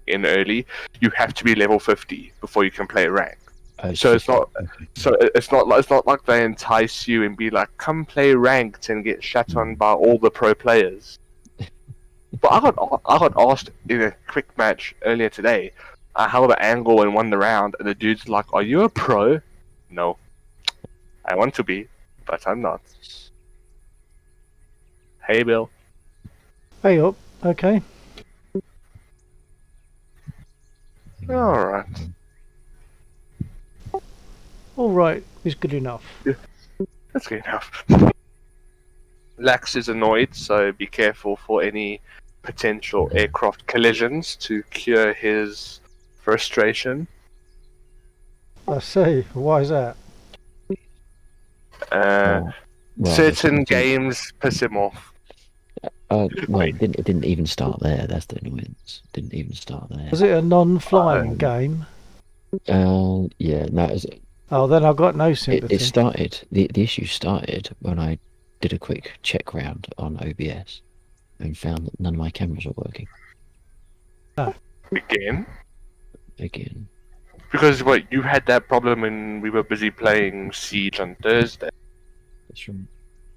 in early, you have to be level 50 before you can play rank. Oh, So it's not. okay. So it's not like they entice you and be like, come play ranked and get shat on by all the pro players. But I got asked in a quick match earlier today. I held an angle and won the round, and the dude's like, "Are you a pro?" No, I want to be, but I'm not. Hey, Bill. Hey up, okay. All right. All right is good enough. That's good enough. Lax is annoyed, so be careful for any potential aircraft collisions to cure his frustration. I see. Why is that? Well, Certain games piss him off. Well, it didn't even start there. That's the annoyance. Didn't even start there. Was it a non-flying game? Yeah, no. Oh, then I've got no sympathy. It started. The issue started when I did a quick check round on OBS and found that none of my cameras were working. Oh. Again? Because what, you had that problem when we were busy playing Siege on Thursday? That's right.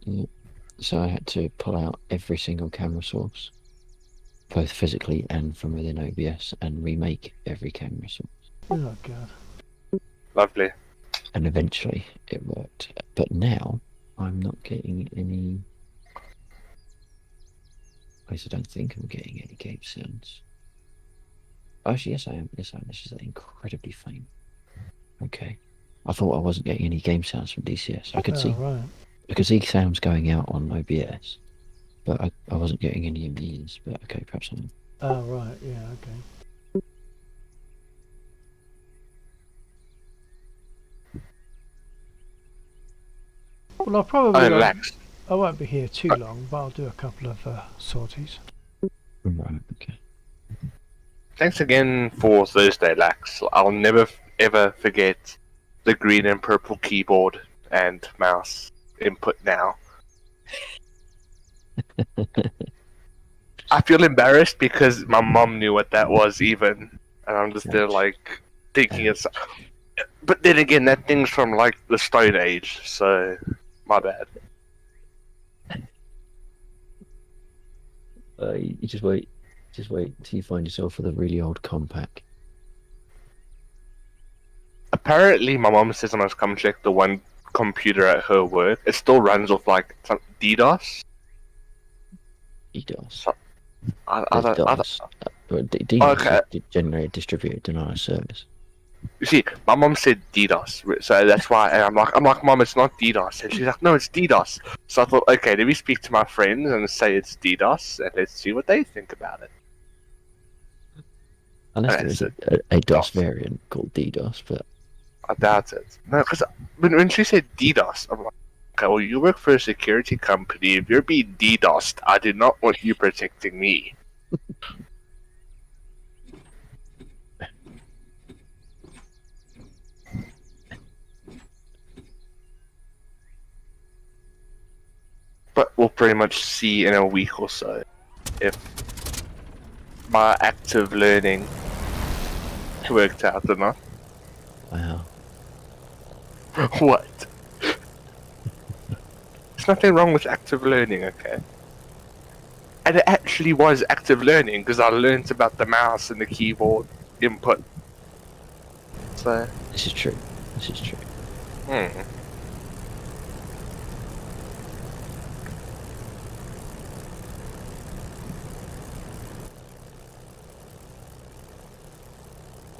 Yeah. So I had to pull out every single camera source, both physically and from within OBS, and remake every camera source. Oh god. Lovely. And eventually it worked. But now I'm not getting any. At least I don't think I'm getting any game sounds. Actually, yes I am. Yes I am. This is incredibly faint. Okay. I thought I wasn't getting any game sounds from DCS. I could see. Right. I could see sounds going out on OBS, but I wasn't getting any in the ears. But okay, perhaps I am. Oh right, yeah, okay. Well, I'll probably I won't be here too long, but I'll do a couple of sorties. Right. Okay. Thanks again for Thursday, Lax. I'll never ever forget the green and purple keyboard and mouse input now. I feel embarrassed because my mom knew what that was even, and I'm just there like thinking it's. But then again, that thing's from like the Stone Age, so my bad. You just wait till you find yourself with a really old compact. Apparently, my mom says I must come check the one computer at her work. It still runs off like some DDoS. DDoS. So, DDoS okay. is generate distributed denial service. You see, my mom said DDoS, so that's why. And I'm like, Mom, it's not DDoS. And she's like, no, it's DDoS. So I thought, okay, let me speak to my friends and say it's DDoS, and let's see what they think about it. Unless there's a DOS variant called DDoS, but I doubt it. No, because when she said DDoS, I'm like, okay, well, you work for a security company. If you're being DDoSed, I do not want you protecting me. But we'll pretty much see in a week or so if my active learning worked out or not. wow. What? There's nothing wrong with active learning, okay? And it actually was active learning because I learned about the mouse and the keyboard input. So. This is true. This is true.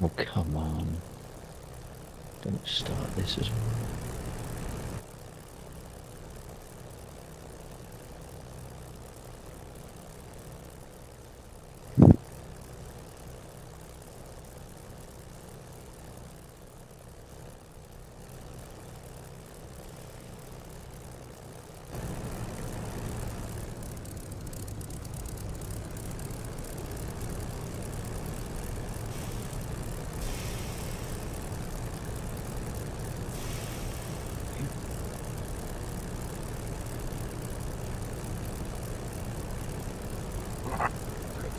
Oh, come on. Don't start this as well.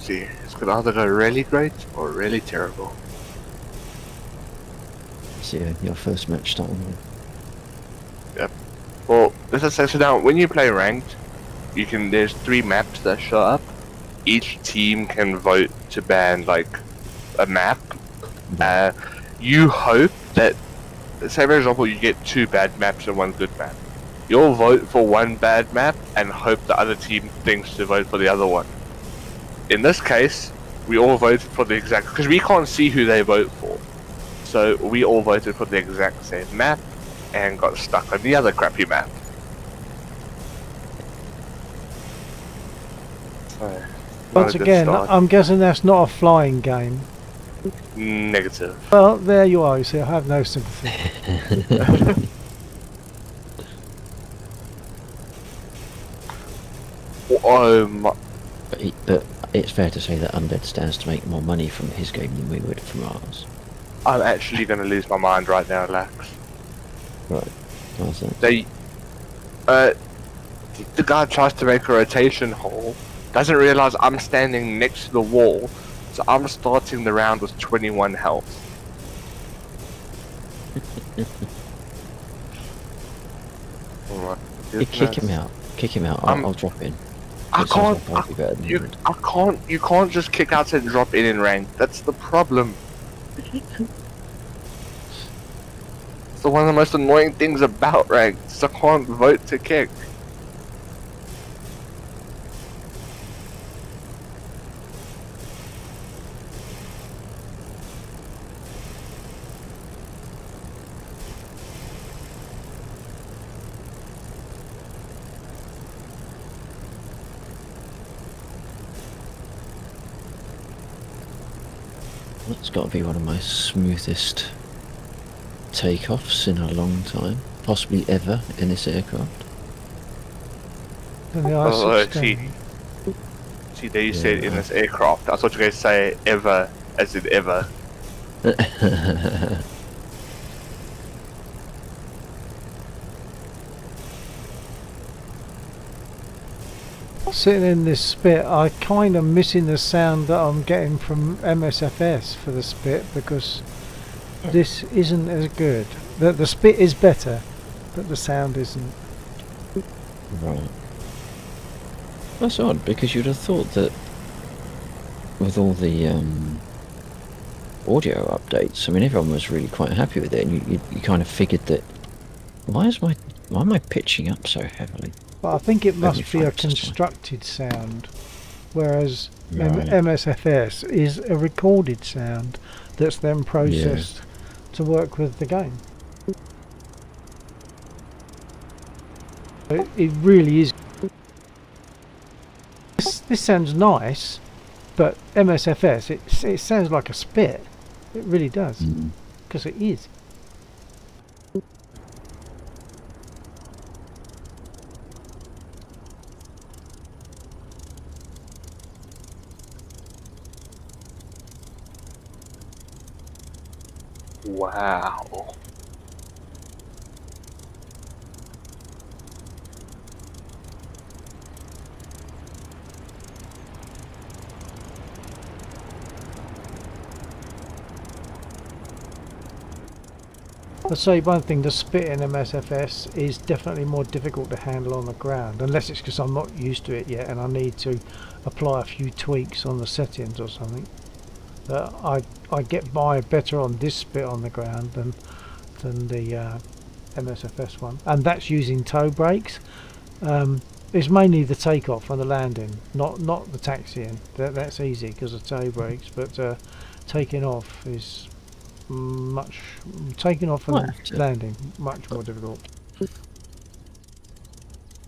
See, it's gonna either go really great or really terrible. So your first match starting with. Well, let's just say, so now when you play ranked, there's 3 maps that show up. Each team can vote to ban like a map. You hope that, say for example, you get 2 bad maps and 1 good map. You'll vote for 1 bad map and hope the other team thinks to vote for the other one. In this case, we all voted for the exact, because we can't see who they vote for. So we all voted for the exact same map and got stuck on the other crappy map. So, Once again, I'm guessing that's not a flying game. Negative. Well, there you are. You see, I have no sympathy. But it's fair to say that Undead stands to make more money from his game than we would from ours. I'm actually going to lose my mind right now, Lax. Right. How's that? The guy tries to make a rotation hole, doesn't realise I'm standing next to the wall, so I'm starting the round with 21 health. Alright. Kick him out. Kick him out. I'll drop in. You can't just kick out and drop in rank. That's the problem. It's one of the most annoying things about ranked. So I can't vote to kick. That's got to be one of my smoothest takeoffs in a long time, possibly ever, in this aircraft. See, they said in this aircraft. I thought you guys say ever, as in ever. Sitting in this spit, I kind of missing the sound that I'm getting from MSFS for the spit, because this isn't as good. The spit is better, but the sound isn't. Right. That's odd, because you'd have thought that with all the audio updates, I mean, everyone was really quite happy with it, and you kind of figured that why am I pitching up so heavily? But I think it must be a constructed sound, whereas MSFS is a recorded sound that's then processed to work with the game. It really is. This sounds nice, but MSFS, it sounds like a spit. It really does, because it is. Wow. I'll say one thing, the spit in MSFS is definitely more difficult to handle on the ground, unless it's because I'm not used to it yet and I need to apply a few tweaks on the settings or something. I get by better on this spit on the ground than the MSFS one, and that's using toe brakes. It's mainly the takeoff and the landing, not the taxiing. That's easy because of toe brakes, but taking off is taking off and landing much more difficult.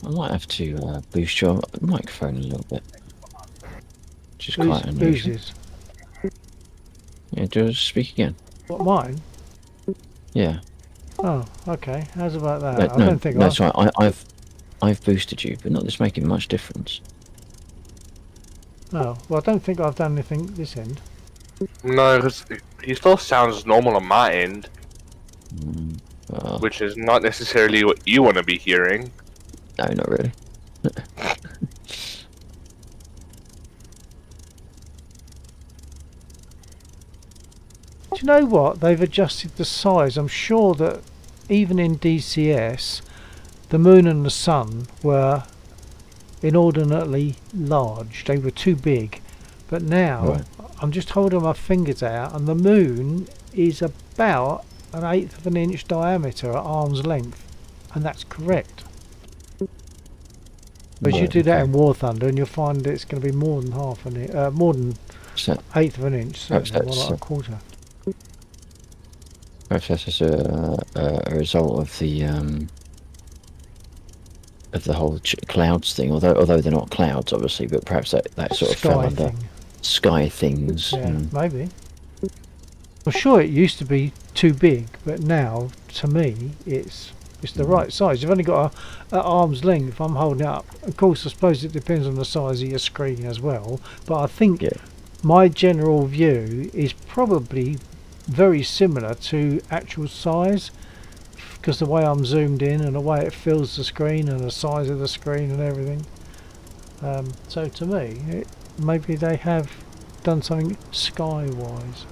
I might have to boost your microphone a little bit, which is quite unusual. Boozes. Yeah, do speak again. What, mine? Yeah. Oh, okay. How's about that? I No, don't think that's right. I've boosted you, but not this making much difference. Oh, well, I don't think I've done anything this end. No, because he still sounds normal on my end, Well, which is not necessarily what you want to be hearing. no, not really. Do you know what? They've adjusted the size. I'm sure that even in DCS, the moon and the sun were inordinately large. They were too big. But now, Right. I'm just holding my fingers out, and the moon is about 1/8 of an inch diameter at arm's length. And that's correct. But you Right, do that okay. in War Thunder, and you'll find that it's going to be more than half an inch, more than So 1/8 of an inch, Perhaps certainly more that's, like a quarter. perhaps that's as a result of the whole clouds thing. Although they're not clouds, obviously, but perhaps that sort of fell Sky under thing. sky things. Yeah, maybe. I'm sure it used to be too big, but now, to me, it's the right size. You've only got at arm's length. I'm holding it up. Of course, I suppose it depends on the size of your screen as well. But I think Yeah. my general view is probably very similar to actual size, because the way I'm zoomed in and the way it fills the screen and the size of the screen and everything. So to me, maybe they have done something sky-wise.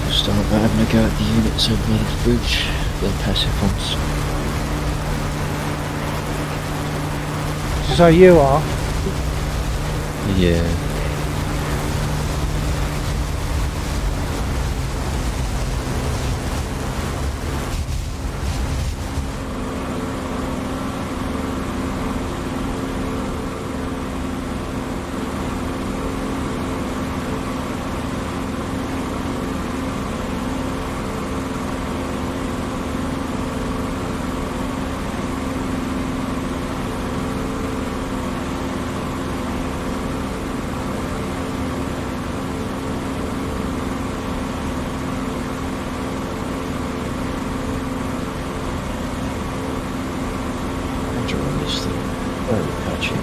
Start by having a go at the units over the bridge, the passive ones. So you are. Yeah. Very patchy.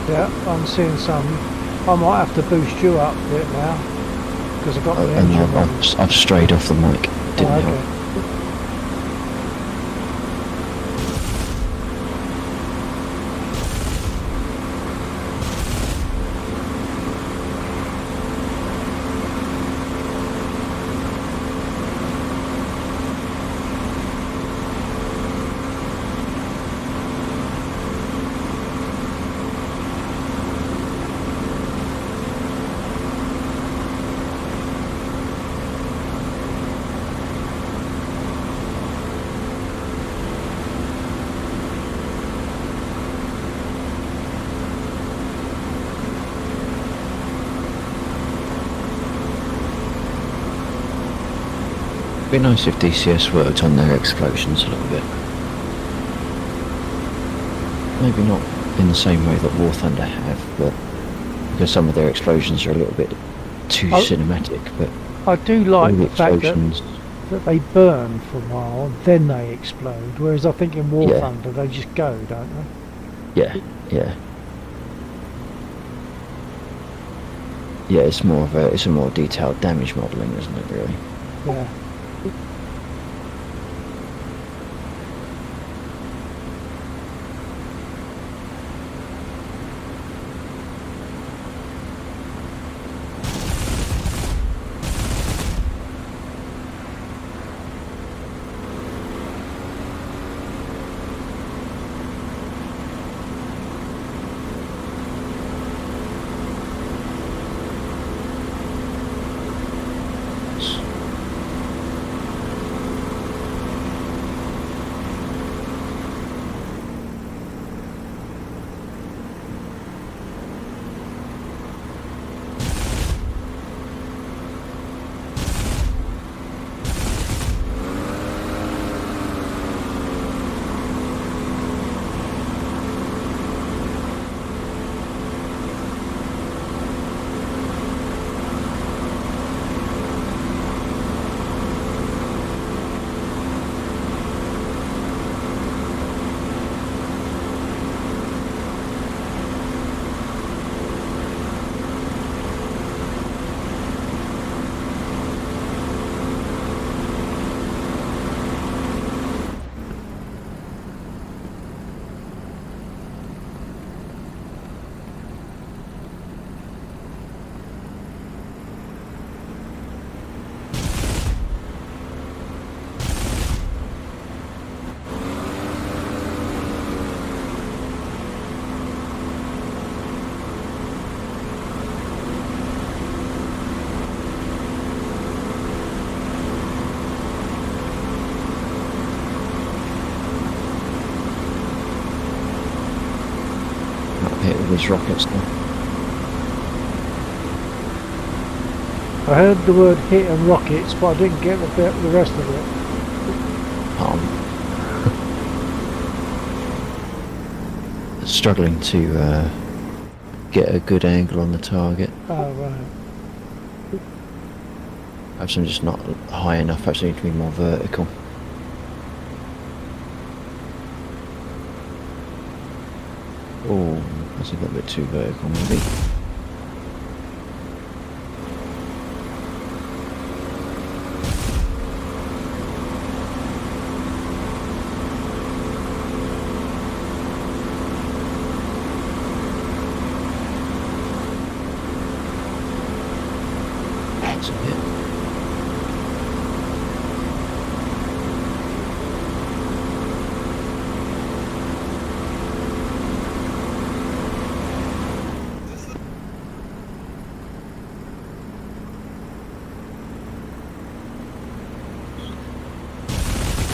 Yeah, I'm seeing some. I might have to boost you up a bit now, because I've got the And engine running. I've strayed off the mic. Didn't Oh, help. okay. It'd be nice if DCS worked on their explosions a little bit. Maybe not in the same way that War Thunder have, but because some of their explosions are a little bit too cinematic. But I do all like the the fact explosions, that they burn for a while, then they explode. Whereas I think in War Yeah. Thunder they just go, don't they? yeah, yeah, it's a more detailed damage modelling, isn't it? Really. Yeah. all these rockets now. I heard the word hit and rockets, but I didn't get the rest of it. Struggling to get a good angle on the target. Oh, right. Perhaps I'm just not high enough. Perhaps I need to be more vertical. Oh, that's a little bit too vertical, maybe. That's a bit.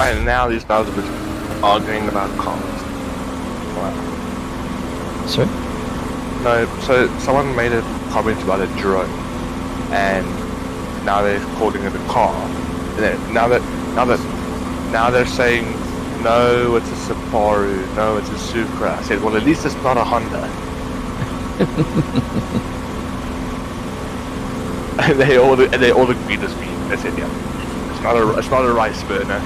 And now these guys are just arguing about cars. Wow. Sorry? No, so someone made a comment about a drone, and now they're calling it a car. And then now they're saying, no, it's a Subaru, no, it's a Supra. I said, well, at least it's not a Honda. and they all agreed as me. They said, yeah, it's not a rice burner.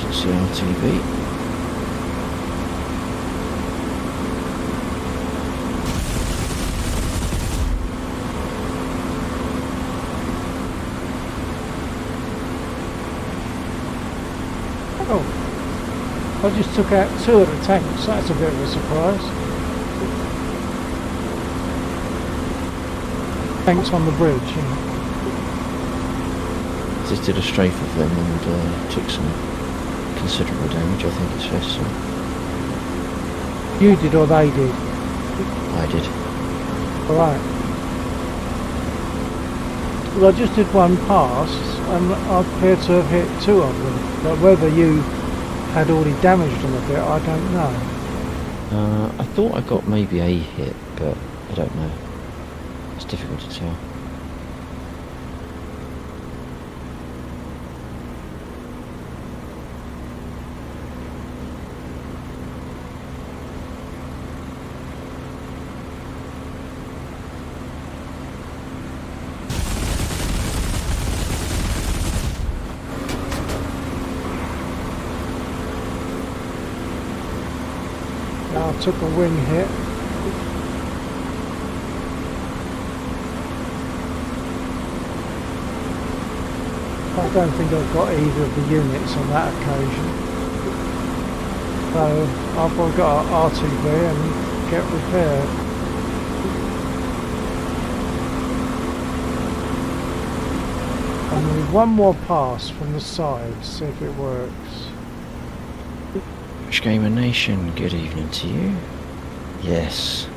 CRTV. Oh, I just took out 2 of the tanks. That's a bit of a surprise. Tanks on the bridge, you know. Just did a strafe of them and took some considerable damage, I think it's fair to say. You did or they did? I did. Alright. Well, I just did one pass and I appear to have hit 2 of them. But whether you had already damaged them a bit, I don't know. I thought I got maybe a hit, but I don't know. It's difficult to tell. I took a wing hit. I don't think I got either of the units on that occasion. So I've got an RTV and get repaired. And one more pass from the side, see if it works. Gamer Nation, good evening to you. Yes,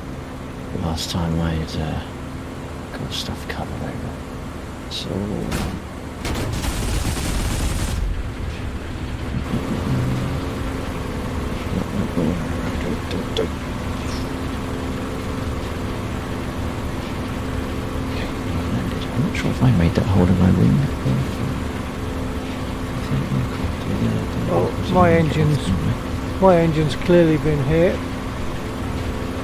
last time I had got stuff covered over. So I'm not sure if I made that hole in my wing. my engine's clearly been hit.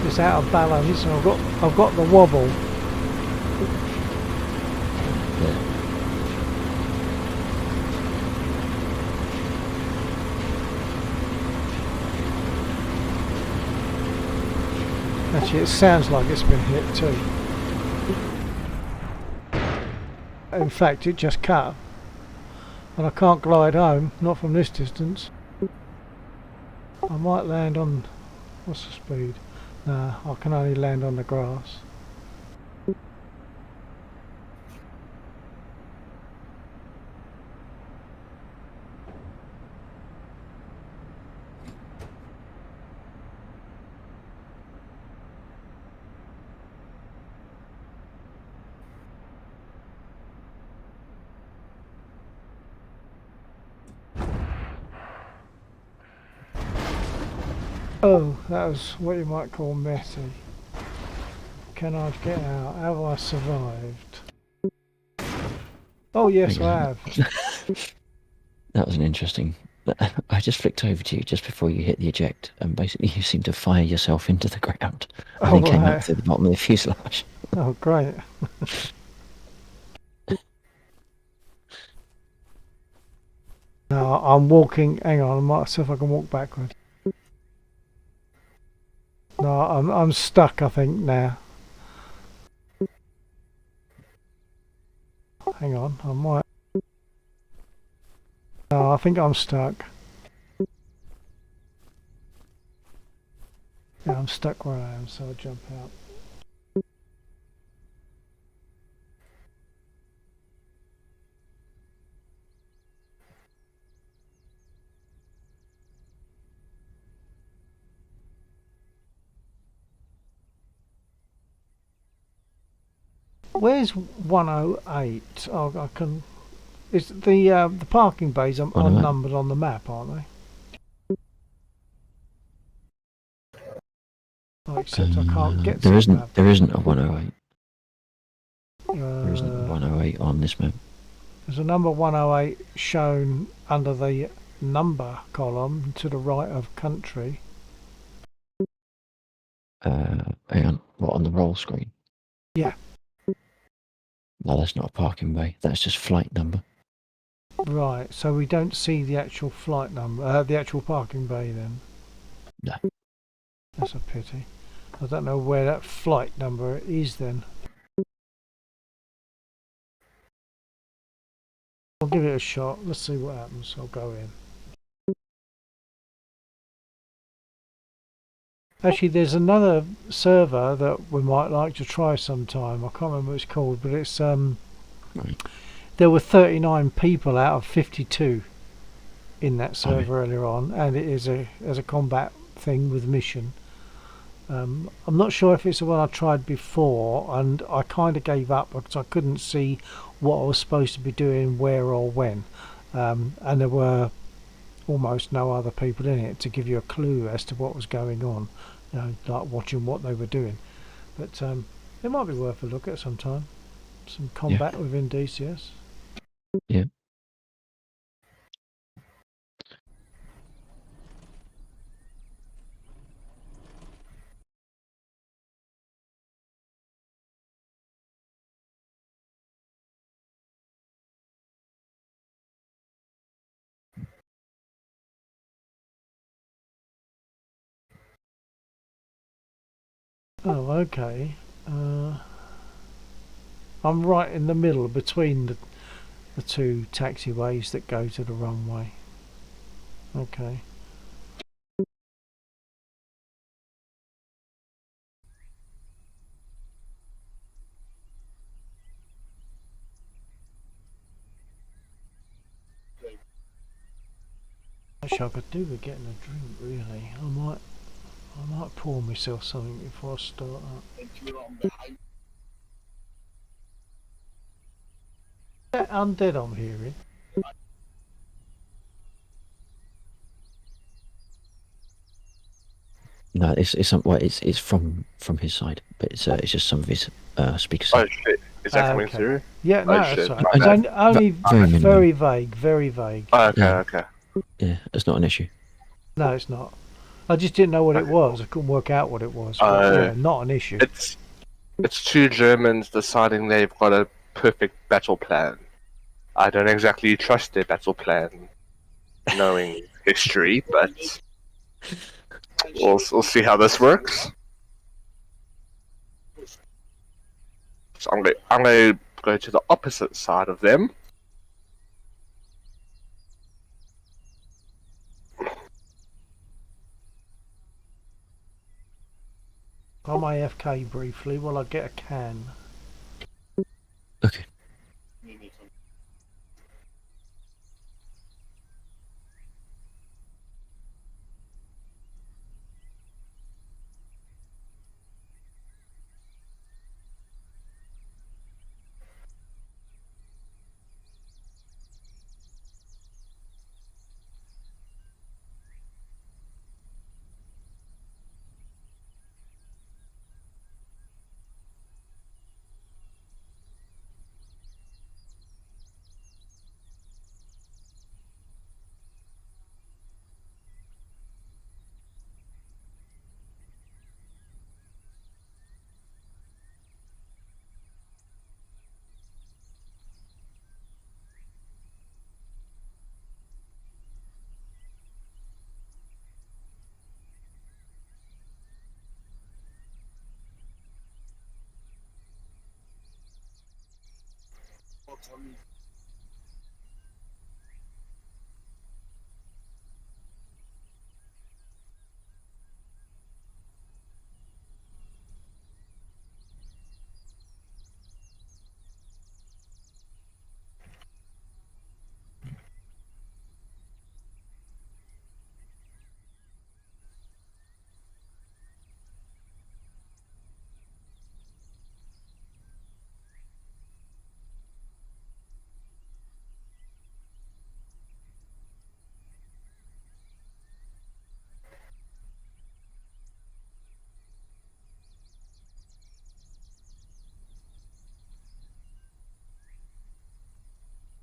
It's out of balance, and I've got the wobble. Yeah. Actually, it sounds like it's been hit too. In fact, it just cut. And I can't glide home, not from this distance. I might land on... what's the speed? Nah, I can only land on the grass. Oh, that was what you might call messy. Can I get out? Have I survived? Oh yes, I have. That was an interesting... I just flicked over to you just before you hit the eject, and basically you seemed to fire yourself into the ground and then came out to the bottom of the fuselage. Oh, great. No, I'm walking... hang on, I might see if I can walk backward. No, I'm stuck, I think, now. Hang on, I might... no, I think I'm stuck. Yeah, I'm stuck where I am, so I'll jump out. Where's 108? Oh, I can... Is the parking bays are numbered on the map, aren't they? Oh, except I can't get to the map. There isn't a 108. There isn't a 108 on this map. There's a number 108 shown under the number column to the right of country. Hang on, what, on the roll screen? Yeah. No, that's not a parking bay. That's just flight number. Right, so we don't see the actual flight number, the actual parking bay then? No. That's a pity. I don't know where that flight number is then. I'll give it a shot. Let's see what happens. I'll go in. Actually, there's another server that we might like to try sometime. I can't remember what it's called, but it's Right. there were 39 people out of 52 in that server earlier on, and it is as a combat thing with mission. I'm not sure if it's the one I tried before, and I kind of gave up because I couldn't see what I was supposed to be doing, where or when, and there were almost no other people in it to give you a clue as to what was going on, you know, like watching what they were doing. But it might be worth a look at sometime. Some combat within DCS. Yeah. Oh, okay. I'm right in the middle between the two taxiways that go to the runway. Okay. Actually, I could do with getting a drink, really. I might pour myself something before I start up. That undead I'm hearing. No, it's from his side, but it's just some of his speakers. Oh shit! Is that coming okay. through? Yeah, no, Oh, that's shit. right. It's only Very very vague, very vague. Oh, okay, Yeah. okay. Yeah, it's not an issue. No, it's not. I just didn't know what it was. I couldn't work out what it was. But yeah, not an issue. It's two Germans deciding they've got a perfect battle plan. I don't exactly trust their battle plan, knowing history, but we'll see how this works. So I'm gonna go to the opposite side of them. I'm AFK briefly while I get a can. Okay.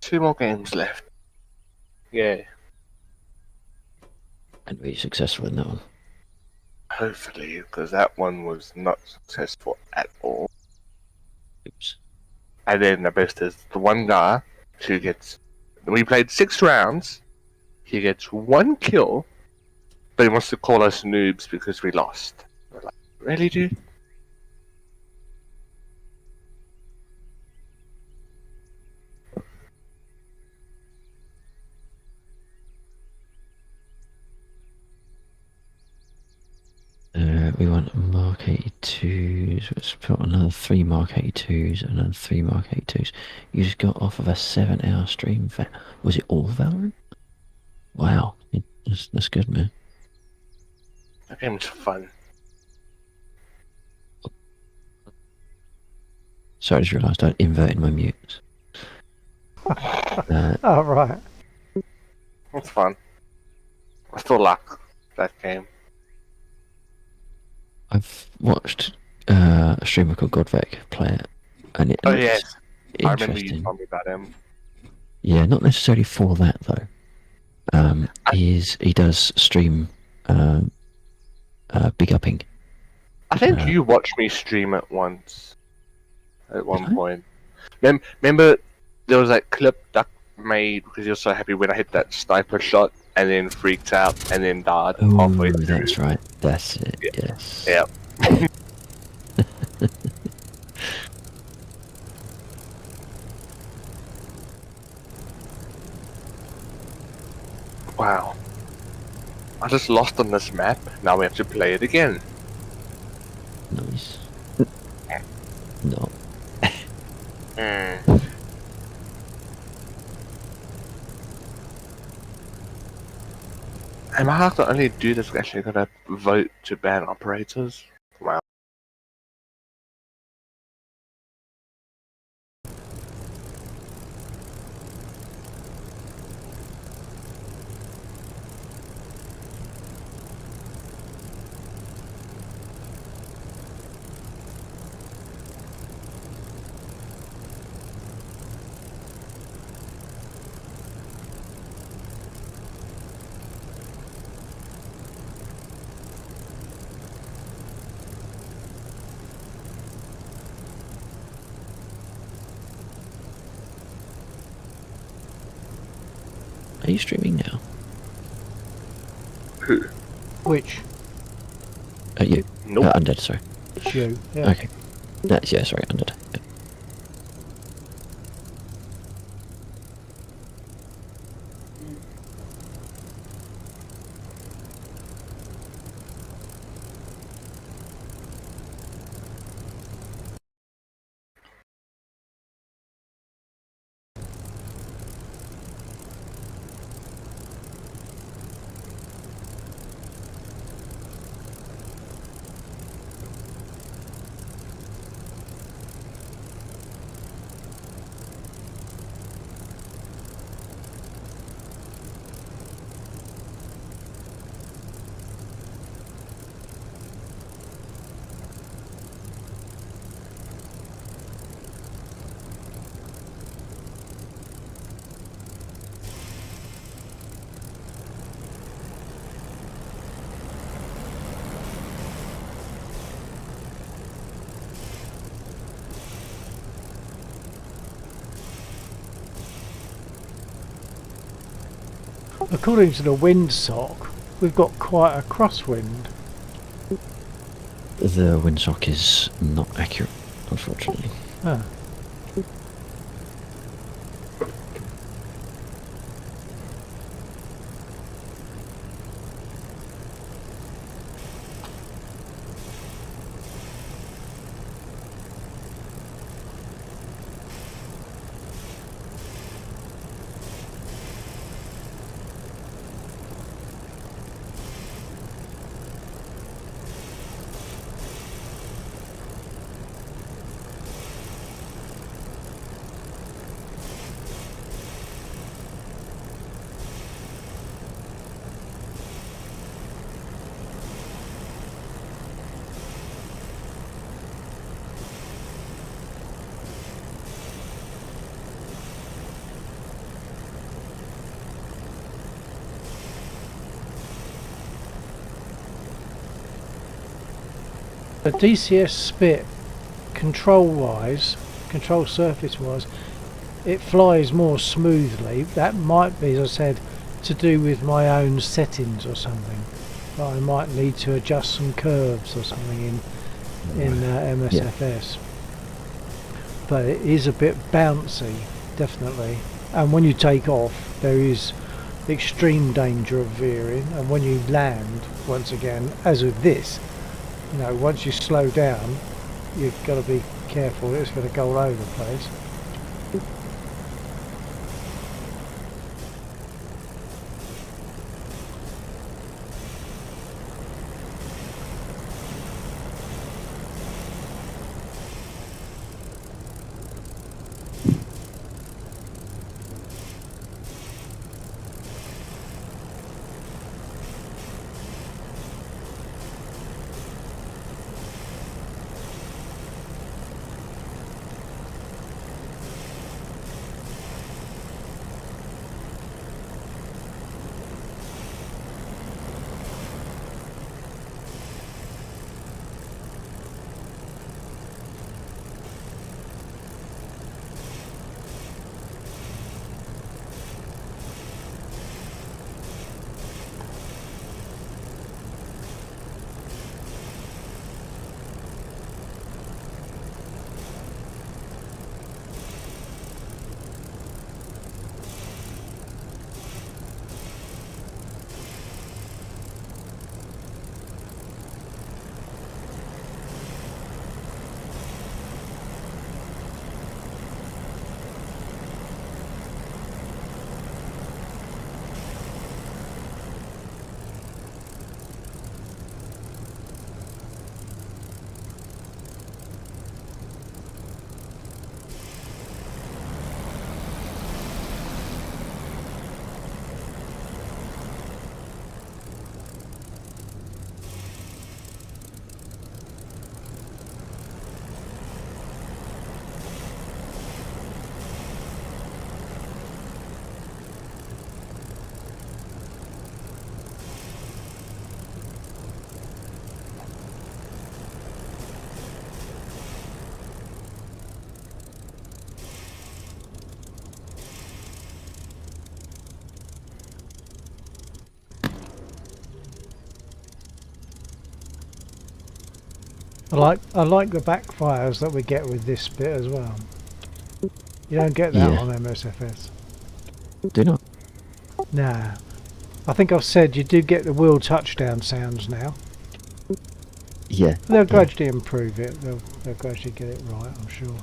Two more games left. Yeah, And be successful in that one. hopefully, because that one was not successful at all. Oops. And then the best is the one guy who gets. We played 6 rounds. He gets 1 kill, but he wants to call us noobs because we lost. We're like, really, dude? We want Mark 82s. Let's put another 3 Mark 82s and another 3 Mark 82s. You just got off of a 7-hour stream. Was it all Valorant? Wow, that's good, man. That game was fun. So I just realised I'd inverted my mutes. Oh, right. It's fun. I still like that game. I've watched a streamer called Godvec play it, and it looks Yes. I remember you interesting. told me about him. Yeah, not necessarily for that though. He does stream big upping. I think you watched me stream it once. At one Did I? point. Remember there was that clip Duck made because he was so happy when I hit that sniper shot and then freaked out and then died halfway Oh, through. that's right. That's it. Yeah. Yes. Yeah. Wow. I just lost on this map. Now we have to play it again. Nice. No. Am I have to only do this? Actually, gotta vote to ban operators. Wow. Are you streaming now? Who? Which? You? Nope. Undead, sorry. It's you. Yeah. Okay. Yeah, sorry, Undead. Yeah. According to the windsock, we've got quite a crosswind. The windsock is not accurate, unfortunately. Ah. The DCS spit, control surface wise, it flies more smoothly. That might be, as I said, to do with my own settings or something. But I might need to adjust some curves or something in MSFS. But it is a bit bouncy, definitely. And when you take off, there is extreme danger of veering. And when you land, once again, as with this, you know, once you slow down, you've got to be careful. It's going to go all over the place. I like the backfires that we get with this bit as well. You don't get that Yeah. on MSFS. Do not. Nah. I think I've said you do get the wheel touchdown sounds now. Yeah. They'll yeah. gradually improve it. They'll gradually get it right, I'm sure.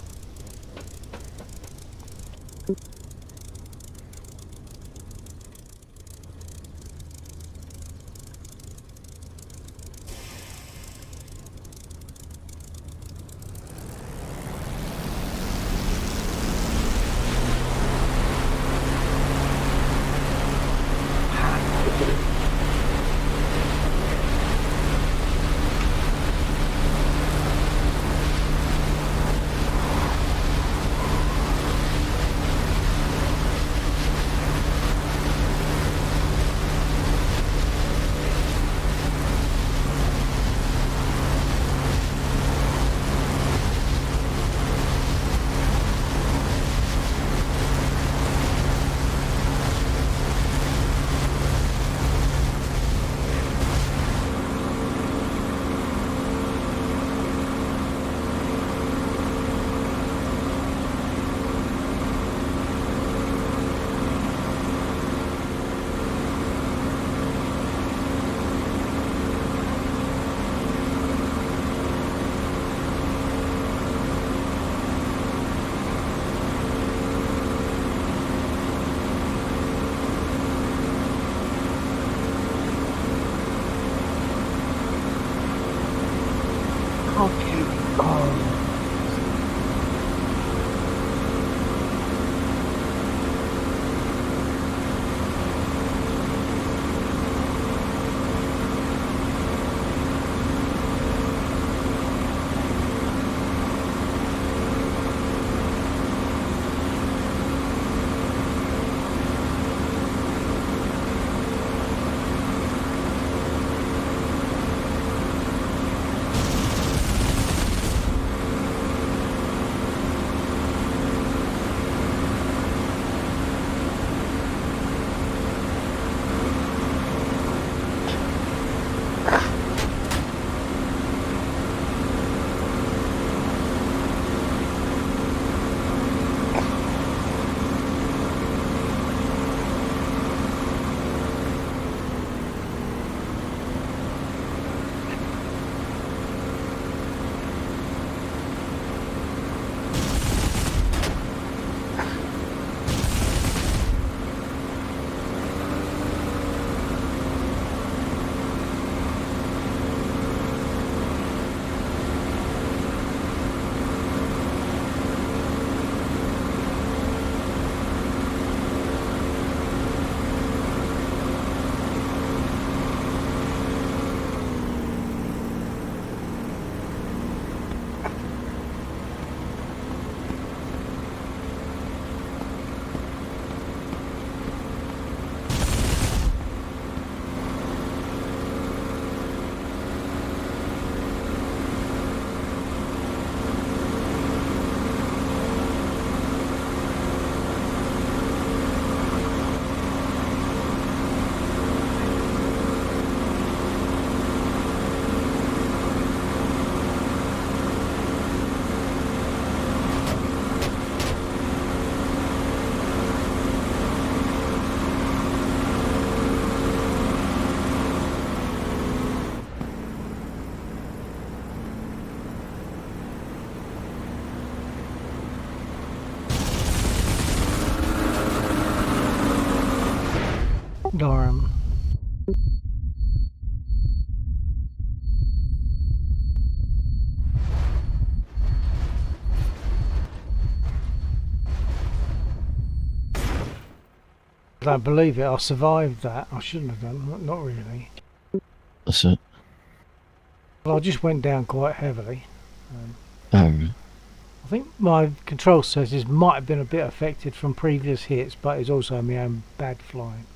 Durham. I don't believe it. I survived that. I shouldn't have done. Not really. That's it. Well, I just went down quite heavily. Um, I think my control settings might have been a bit affected from previous hits, but it's also my own bad flying.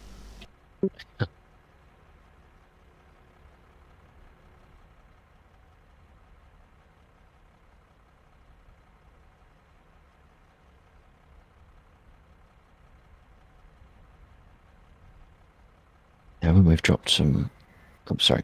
yeah, when we've dropped some. I'm sorry.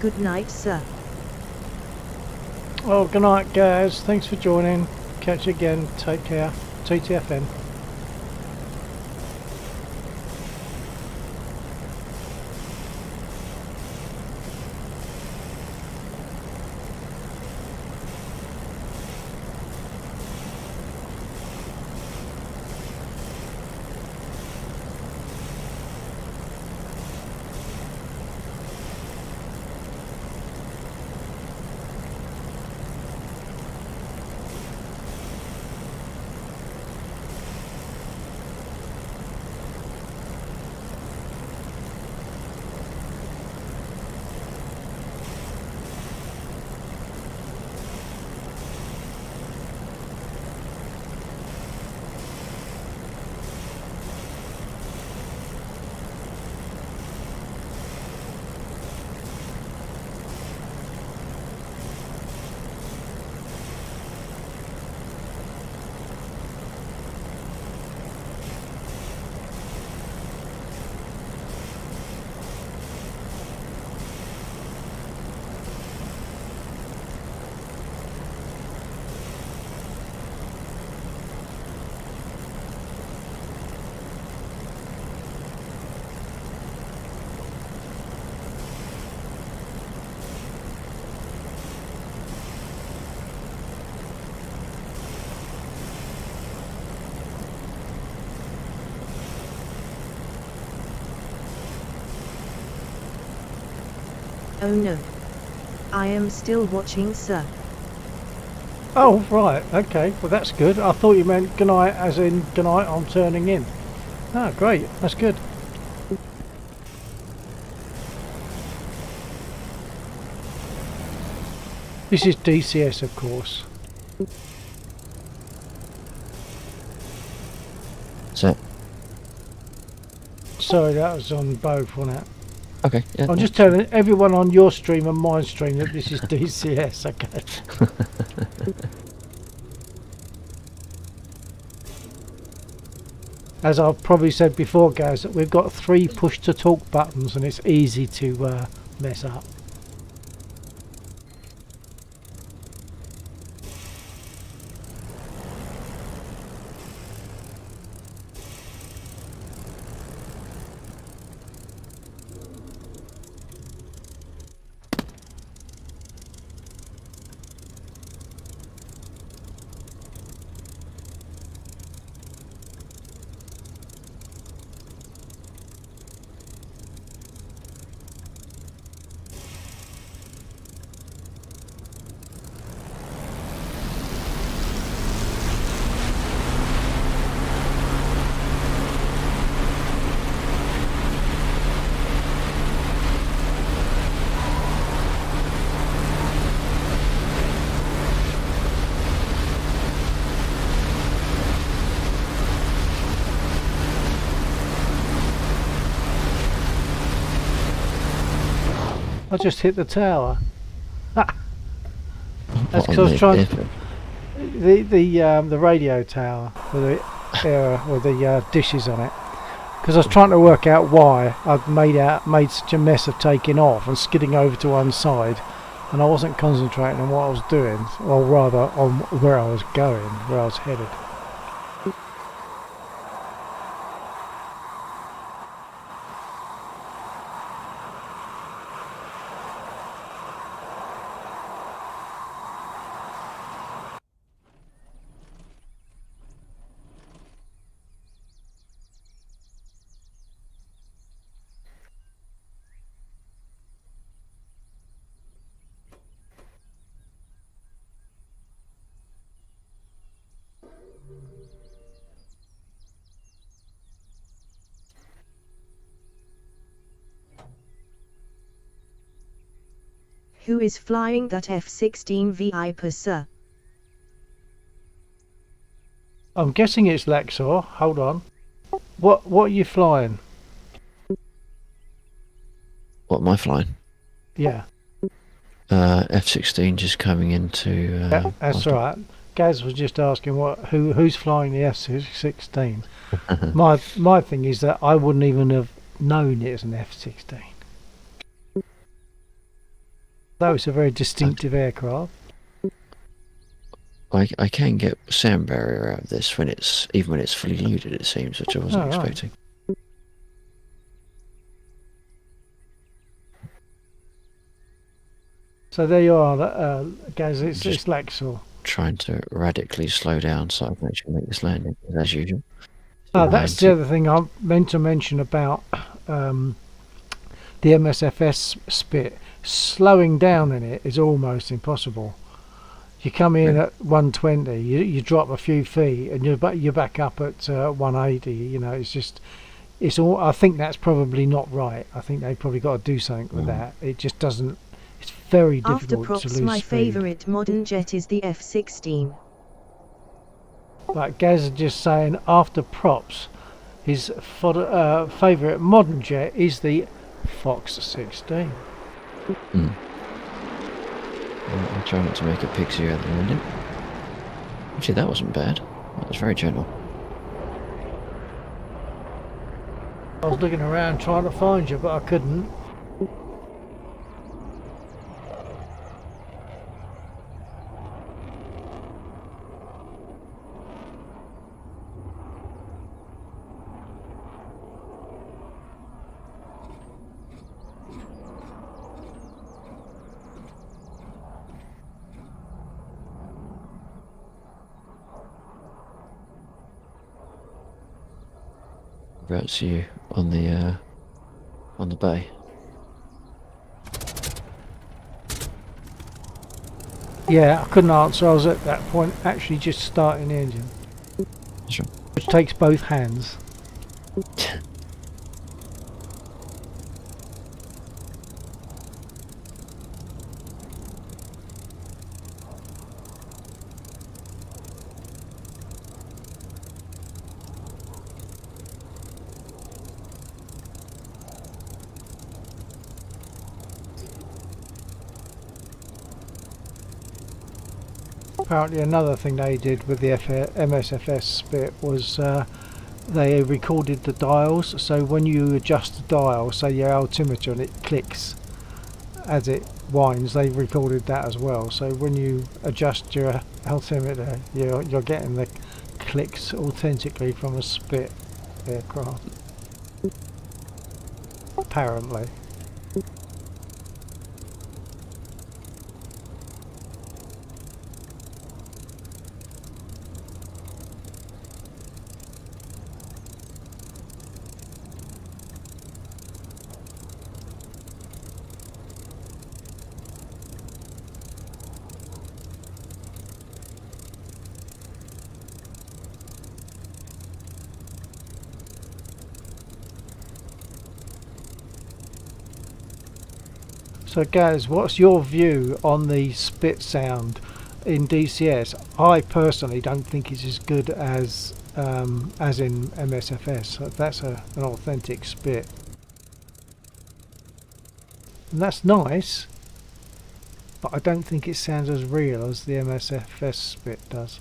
Good night, sir. Oh, good night, guys. Thanks for joining. Catch you again. Take care. TTFN. Oh no. I am still watching, sir. Oh, right. Okay. Well, that's good. I thought you meant good night as in good night, I'm turning in. Ah, great. That's good. This is DCS, of course. So, Sorry, that was on both, wasn't it? okay. Yeah, I'm just telling everyone on your stream and my stream that this is DCS, okay? As I've probably said before, guys, that we've got 3 push to talk buttons and it's easy to mess up. I just hit the tower. That's because I was trying the radio tower with the dishes on it. Because I was trying to work out why I'd made such a mess of taking off and skidding over to one side, and I wasn't concentrating on what I was doing, or rather on where I was going, where I was headed. Who is flying that F-16 Viper, sir? I'm guessing it's Lexor. Hold on. What are you flying? What am I flying? Yeah. F-16 just coming into... That's right. Gaz was just asking who's flying the F-16. My thing is that I wouldn't even have known it was an F-16. Though it's a very distinctive aircraft. I can get sound barrier out of this when it's even when it's fully loaded. It seems, which I wasn't Oh, right. expecting. So there you are, Gaz. It's Just- Laxor. Trying to radically slow down so I can actually make this landing, as usual. Oh, that's the other thing I meant to mention about the MSFS spit. Slowing down in it is almost impossible. You come in at 120, you drop a few feet, and you're back up at 180. You know, it's all. I think that's probably not right. I think they probably got to do something with that. It just doesn't. It's very After difficult to props, lose my speed. favorite modern jet is the F-16. Like Gaz is just saying, after props, his favourite modern jet is the Fox 16. I'll try not to make a pixie out of the landing. Actually, that wasn't bad. That was very gentle. I was looking around trying to find you, but I couldn't. About to you on the bay. Yeah, I couldn't answer. I was at that point actually just starting the engine, Sure. which takes both hands. Apparently another thing they did with the MSFS spit was they recorded the dials, so when you adjust the dial, say your altimeter, and it clicks as it winds, they recorded that as well. So when you adjust your altimeter, you're getting the clicks authentically from a spit aircraft. Apparently. So Gaz, what's your view on the spit sound in DCS? I personally don't think it's as good as in MSFS. That's an authentic spit. And that's nice, but I don't think it sounds as real as the MSFS spit does.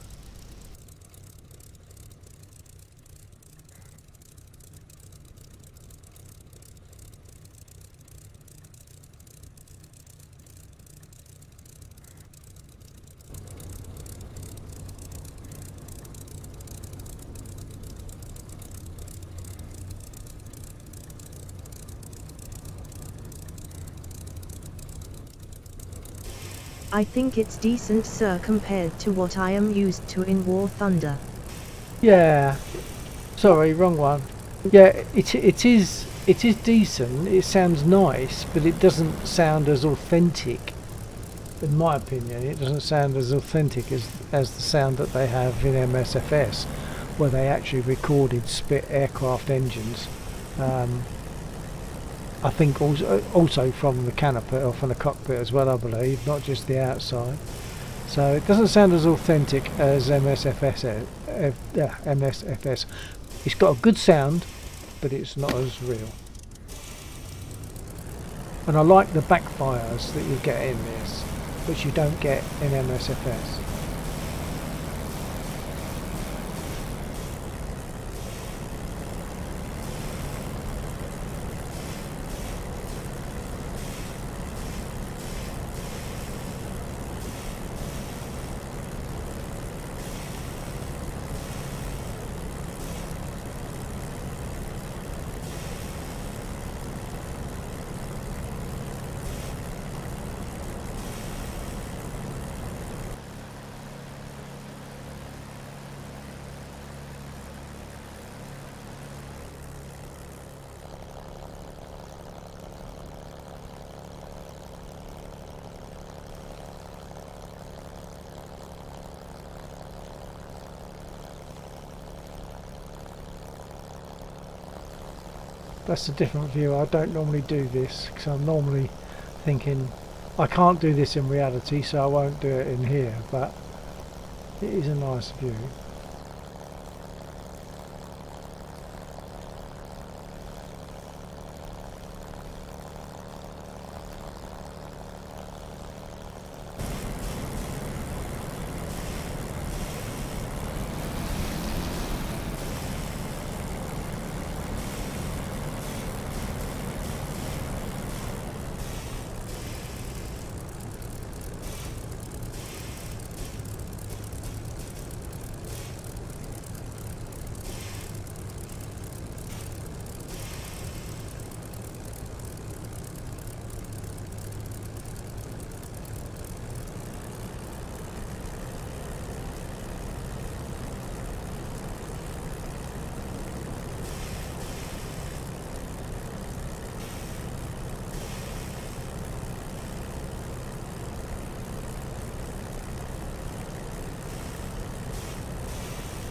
I think it's decent, sir, compared to what I am used to in War Thunder. Yeah, sorry, wrong one. Yeah, it is decent. It sounds nice, but it doesn't sound as authentic. In my opinion, it doesn't sound as authentic as the sound that they have in MSFS, where they actually recorded spit aircraft engines. I think also from the canopy or from the cockpit as well, I believe, not just the outside. So it doesn't sound as authentic as MSFS. MSFS. It's got a good sound, but it's not as real. And I like the backfires that you get in this, which you don't get in MSFS. That's a different view. I don't normally do this because I'm normally thinking I can't do this in reality, so I won't do it in here, but it is a nice view.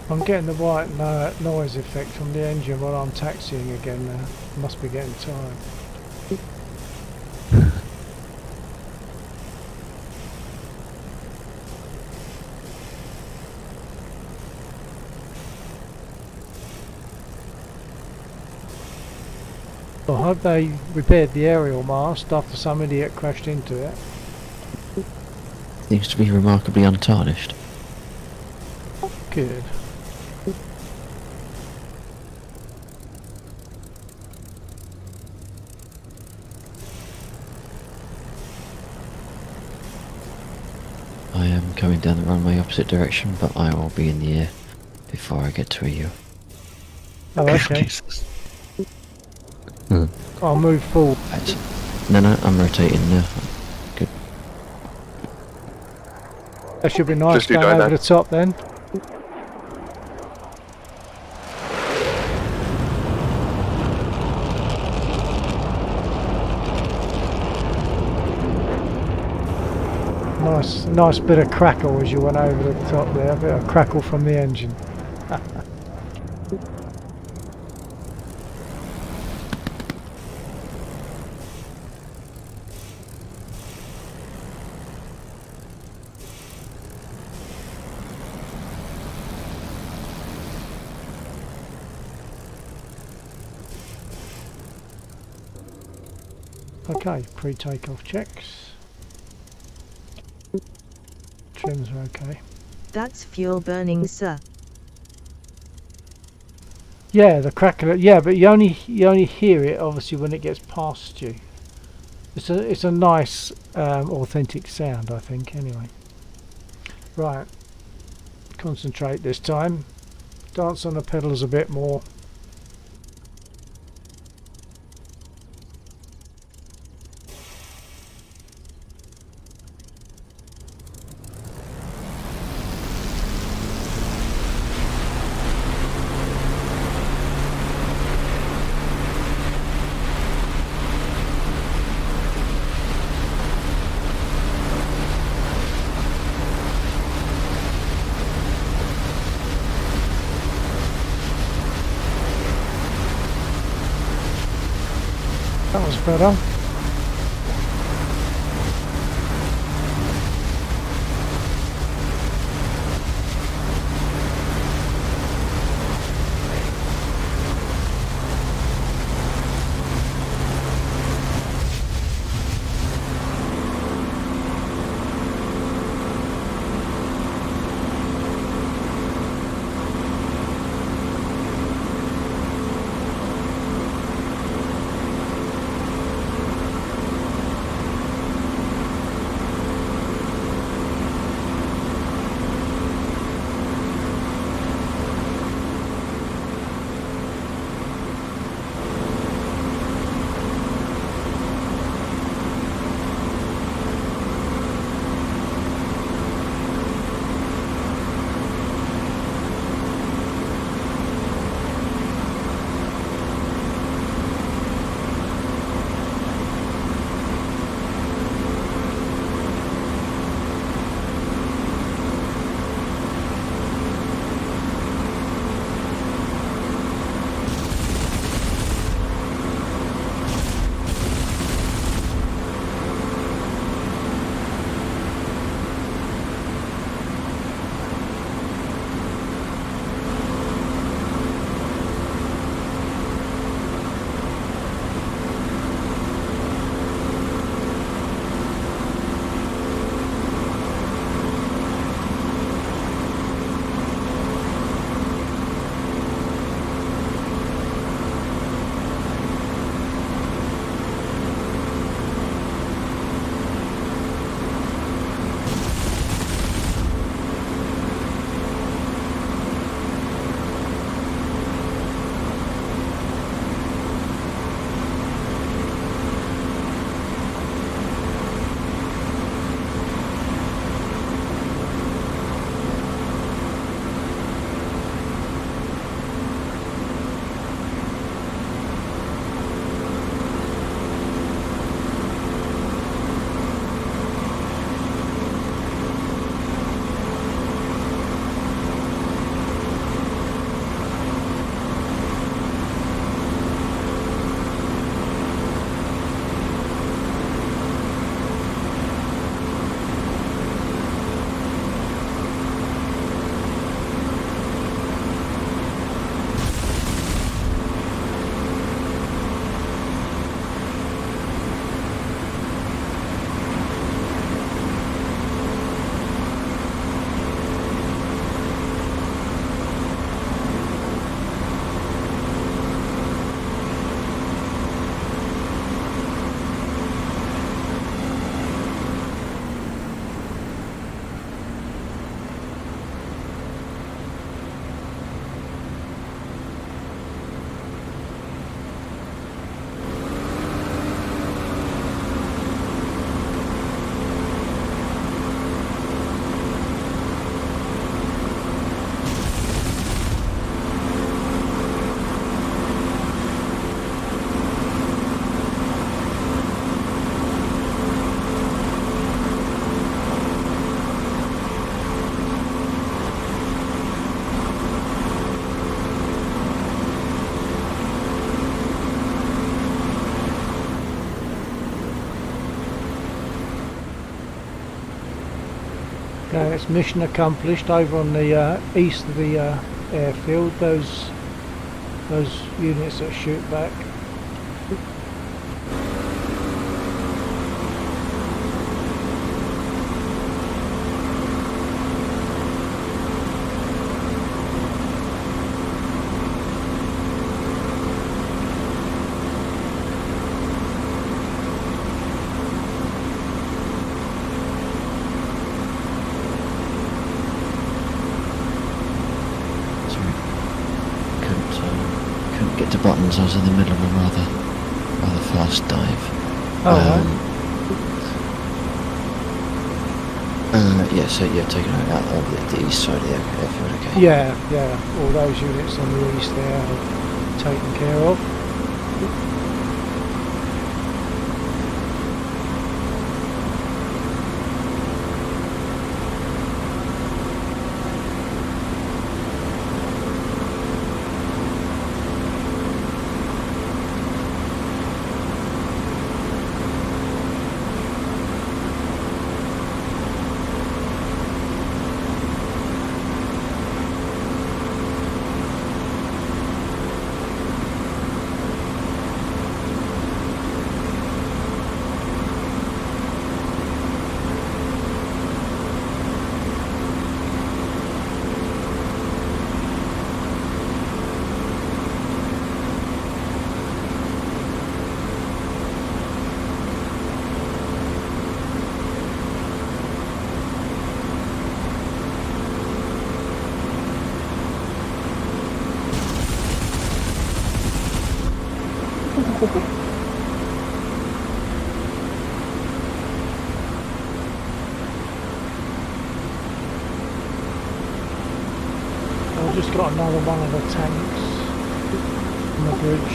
I'm getting the white noise effect from the engine while I'm taxiing again now. Must be getting tired. I hope they repaired the aerial mast after some idiot crashed into it. Seems to be remarkably untarnished. Good. I am coming down the runway opposite direction, but I will be in the air before I get to you. Oh, okay. Hmm. I'll move forward. Right. No, I'm rotating now. Good. That should be nice Just you going doing over that. the top then. Nice bit of crackle as you went over the top there, a bit of crackle from the engine. Okay, pre-takeoff checks. Trims are okay. That's fuel burning, sir. Yeah, the crackle. Yeah, but you only hear it obviously when it gets past you. It's a nice authentic sound, I think. Anyway, right. Concentrate this time. Dance on the pedals a bit more. That was better. Okay, it's mission accomplished over on the east of the airfield. Those units that shoot back. Couldn't get to buttons. I was in the middle of a rather fast dive. Yeah, so yeah, taking it out of the east side of the airfield, okay. Yeah, all those units on the east there are taken care of. I've just got another one of the tanks on the bridge.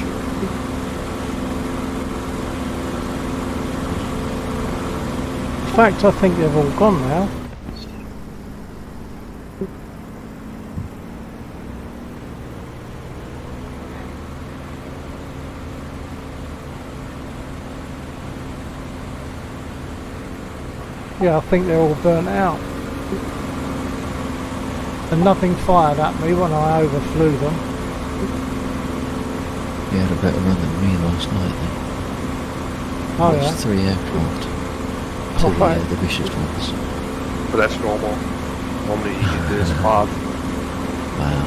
In fact, I think they've all gone now. Yeah, I think they're all burnt out. And nothing fired at me when I overflew them. You had a better run than me last night then. Oh It was yeah? 3 aircraft to Oh, right. the Bishop's ones. But that's normal. Normally you can do this 5. Wow.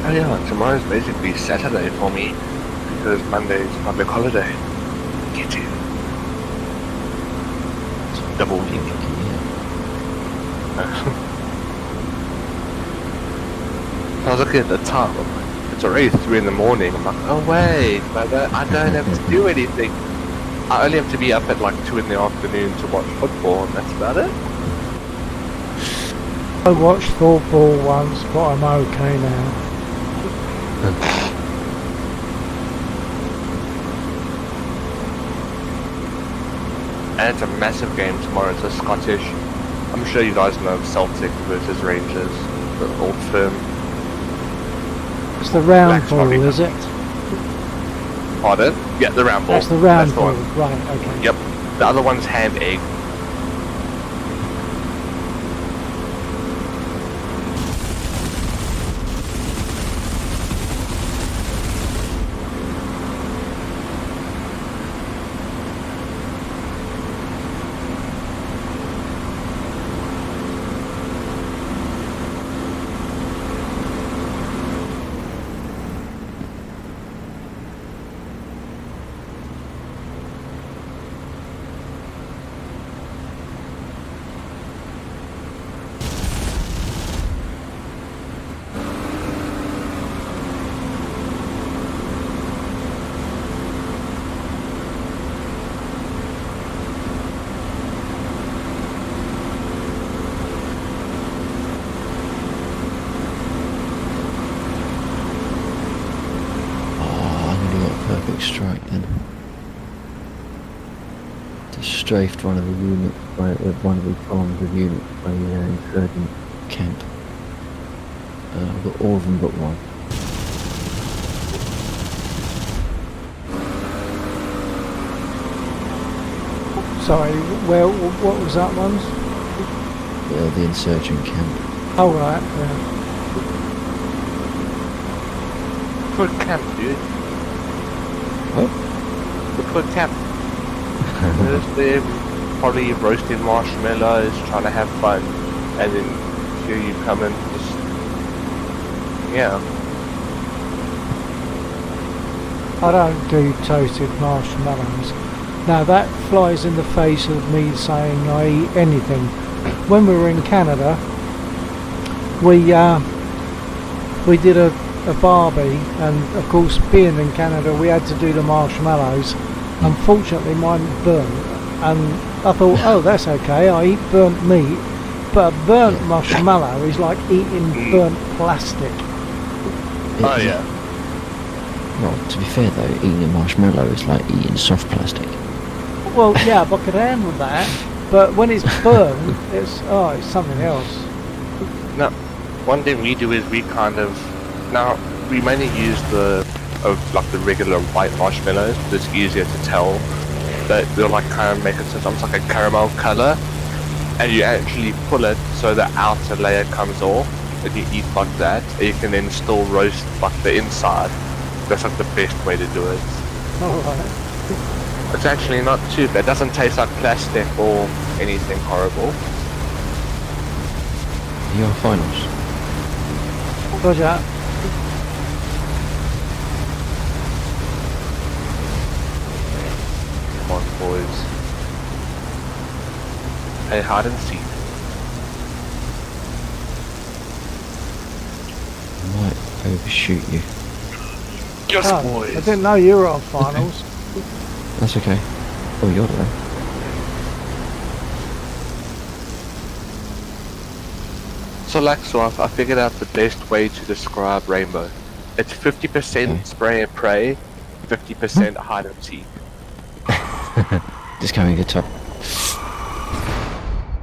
Oh yeah, tomorrow's basically Saturday for me, because Monday's public holiday. Get you. Double week. I was looking at the time, I'm like, it's already 3 in the morning. I'm like, oh wait, but I don't have to do anything. I only have to be up at like 2 in the afternoon to watch football, and that's about it. I watched football once, but I'm okay now. And it's a massive game tomorrow. It's a Scottish. I'm sure you guys know Celtic versus Rangers, the old firm. It's the round Black's ball, probably is it? Pardon? Yeah, the round ball. That's the round That's ball, one. right, okay. Yep. The other one's ham egg. Just strafed one of the units one of the arms of units by insurgent camp. I've got all of them but one. Sorry, what was that one? The insurgent camp. Oh right, yeah. Good camp, dude. What? Good camp. They're probably roasting marshmallows, trying to have fun, and then here you come and just, yeah. I don't do toasted marshmallows. Now that flies in the face of me saying I eat anything. When we were in Canada, we did a barbie, and of course being in Canada we had to do the marshmallows. Unfortunately mine burnt, and I thought, oh that's okay, I eat burnt meat, but a burnt marshmallow is like eating burnt plastic. Oh yeah. Well, to be fair though, eating a marshmallow is like eating soft plastic. Well yeah, I could handle that, but when it's burnt, it's something else. No, one thing we do is we kind of, now we mainly use the regular white marshmallows, but it's easier to tell that they'll like kind of make it sometimes like a caramel color, and you actually pull it so the outer layer comes off, and you eat like that, and you can then still roast like the inside. That's like the best way to do it. Alright. It's actually not too bad. It doesn't taste like plastic or anything horrible. Your finals. Roger. Come on, boys. Play hide and seek. I might overshoot you. Yes, Oh, boys. I didn't know you were on finals. That's okay. Oh, you're there. So I figured out the best way to describe Rainbow. It's 50% spray and pray, 50% hide and seek. Just coming to the top.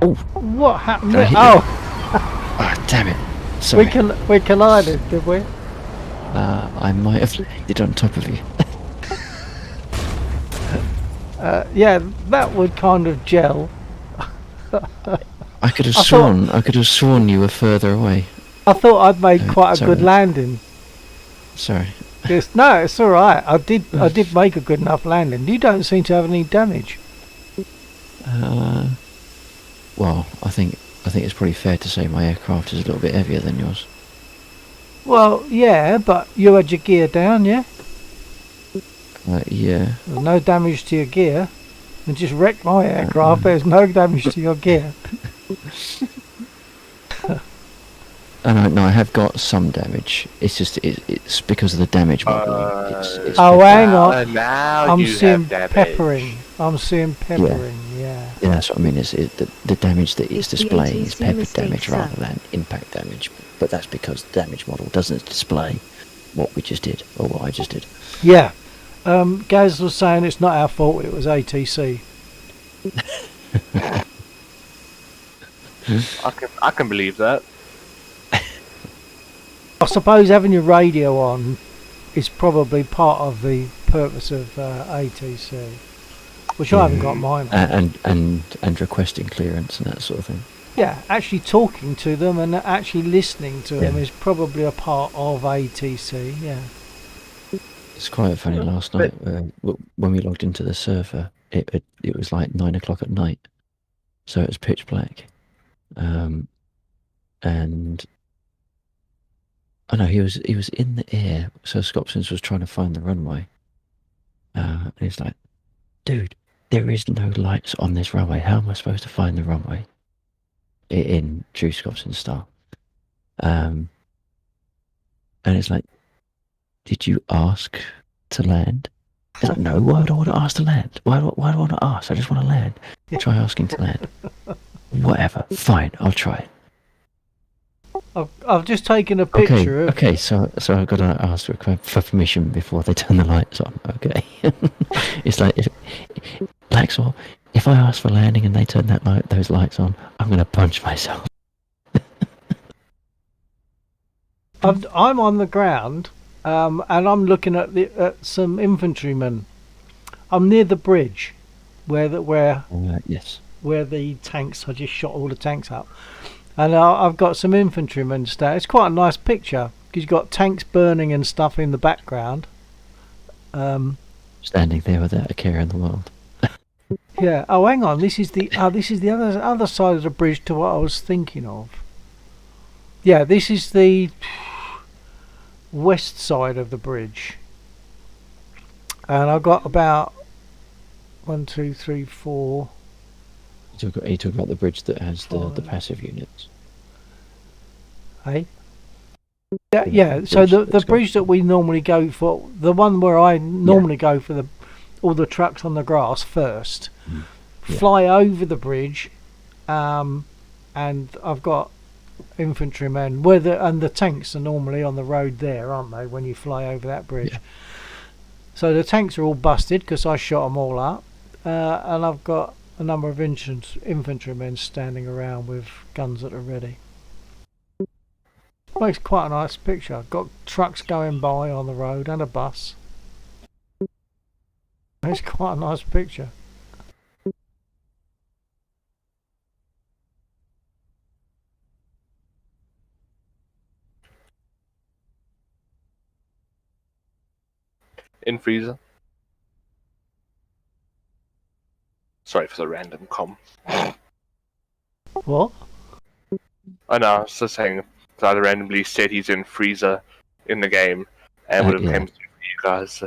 Oh, What happened Did I there? hit Oh, ah, damn it. Sorry. we collided, did we? I might have landed on top of you. Yeah, that would kind of gel. I could have I thought- sworn you were further away. I thought I'd made quite a sorry. good landing. Sorry. No, it's all right. I did make a good enough landing. You don't seem to have any damage. Well, I think it's probably fair to say my aircraft is a little bit heavier than yours. Well, yeah, but you had your gear down, yeah? Yeah. There's no damage to your gear. It just wrecked my aircraft. There's no damage to your gear. No, I have got some damage. It's just it's because of the damage modeling. It's Oh, hang on. Now I'm you seeing have damage. peppering. I'm seeing peppering, yeah. Yeah, that's what I mean. The damage that it's Is the displaying is ATC pepper mistake, damage sir? rather than impact damage. But that's because the damage model doesn't display what we just did, or what I just did. Yeah. Gaz was saying it's not our fault, it was ATC. I can believe that. I suppose having your radio on is probably part of the purpose of ATC, which I haven't got mine on. And requesting clearance and that sort of thing. Yeah, actually talking to them and actually listening to them Yeah. is probably a part of ATC, yeah. It's quite funny. Last night when we logged into the server, it was like 9 o'clock at night, so it was pitch black, and I know he was in the air. So Scopsons was trying to find the runway, and he's like, "Dude, there is no lights on this runway. How am I supposed to find the runway?" In true Scopson style, and it's like, "Did you ask to land?" He's like, "No, why would I want to ask to land? Why do I want to ask? I just want to land." Try asking to land. Whatever, fine, I'll try it. I've just taken a picture of... Okay, so I've got to ask for permission before they turn the lights on. Okay, it's like, Laxor, If I ask for landing and they turn those lights on, I'm going to punch myself. I'm on the ground, and I'm looking at some infantrymen. I'm near the bridge, where Yes. the tanks. I just shot all the tanks up, and I've got some infantrymen It's quite a nice picture because you've got tanks burning and stuff in the background. Standing there without a care in the world. Yeah. Oh, hang on. This is the other side of the bridge to what I was thinking of. Yeah, this is the west side of the bridge, and I've got about 1, 2, 3, 4. You talk about the bridge that has the passive units. Hey. Yeah. So the bridge that we normally go for, the one where I normally go for all the trucks on the grass first, fly over the bridge, and I've got infantrymen and the tanks are normally on the road there, aren't they, when you fly over that bridge? Yeah. So the tanks are all busted because I shot them all up, and I've got a number of infantrymen standing around with guns that are ready. Makes quite a nice picture. I've got trucks going by on the road and a bus. It's quite a nice picture. In freezer. Sorry for the random com. What? I know, I was just saying that I randomly said he's in freezer in the game, and would have came through for you guys.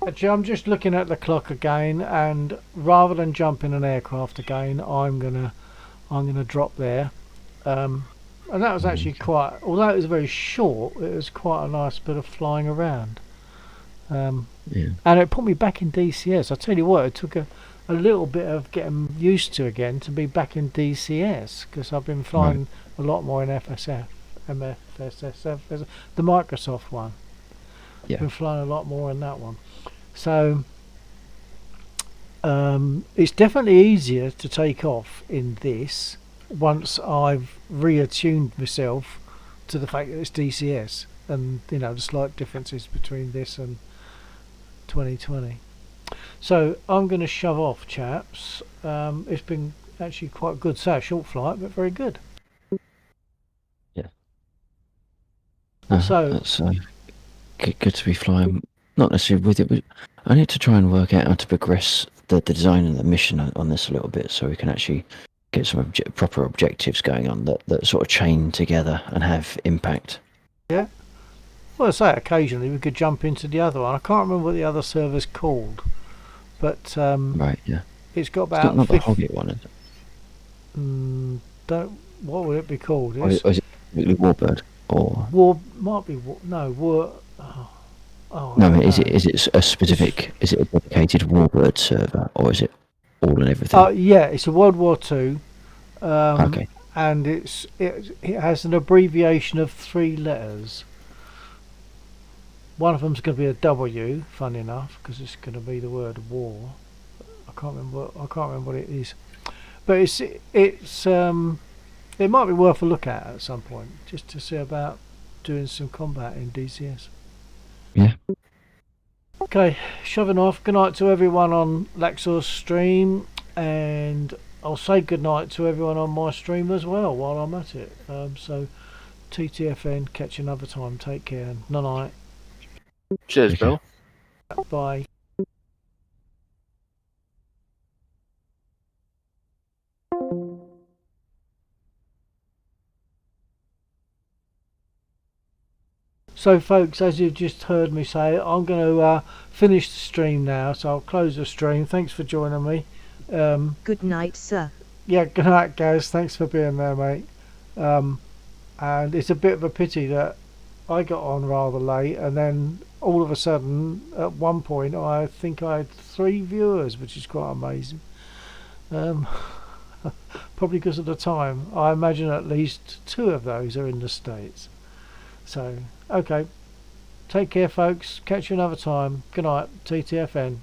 Actually, I'm just looking at the clock again, and rather than jump in an aircraft again, I'm gonna drop there. And that was actually although it was very short, it was quite a nice bit of flying around. And it put me back in DCS. I tell you what, it took a little bit of getting used to again to be back in DCS, because I've been flying a lot more in MSFS, the Microsoft one. Yeah. Been flying a lot more in that one. So it's definitely easier to take off in this once I've reattuned myself to the fact that it's DCS, and the slight differences between this and 2020. So I'm going to shove off, chaps. It's been actually quite good. So a short flight, but very good. Yeah. So that's good to be flying. Not necessarily with it, but I need to try and work out how to progress the design and the mission on this a little bit, so we can actually get some proper objectives going on that sort of chain together and have impact. Yeah. Well, I say occasionally we could jump into the other one. I can't remember what the other server's called, but right, yeah. It's got about. It's not the Hoggit one, is it? What would it be called? Or is it Warbird or might be War. No, is it a specific? Is it a dedicated Warbird server, or is it all and everything? Yeah, it's a World War II. Okay. And it has an abbreviation of 3 letters. One of them's going to be a W, funny enough, because it's going to be the word war. I can't remember what it is, but it might be worth a look at some point, just to see about doing some combat in DCS. Yeah. Okay, shoving off. Good night to everyone on Laxor's stream, and I'll say good night to everyone on my stream as well while I'm at it. So TTFN, catch you another time. Take care. Night. Cheers, Bill. Bye. So folks, as you've just heard me say, I'm going to finish the stream now, so I'll close the stream. Thanks for joining me. Good night, sir. Yeah, good night, guys. Thanks for being there, mate. And it's a bit of a pity that I got on rather late, and then all of a sudden, at one point, I think I had 3 viewers, which is quite amazing. Probably because of the time. I imagine at least 2 of those are in the States. So, okay. Take care, folks. Catch you another time. Good night. TTFN.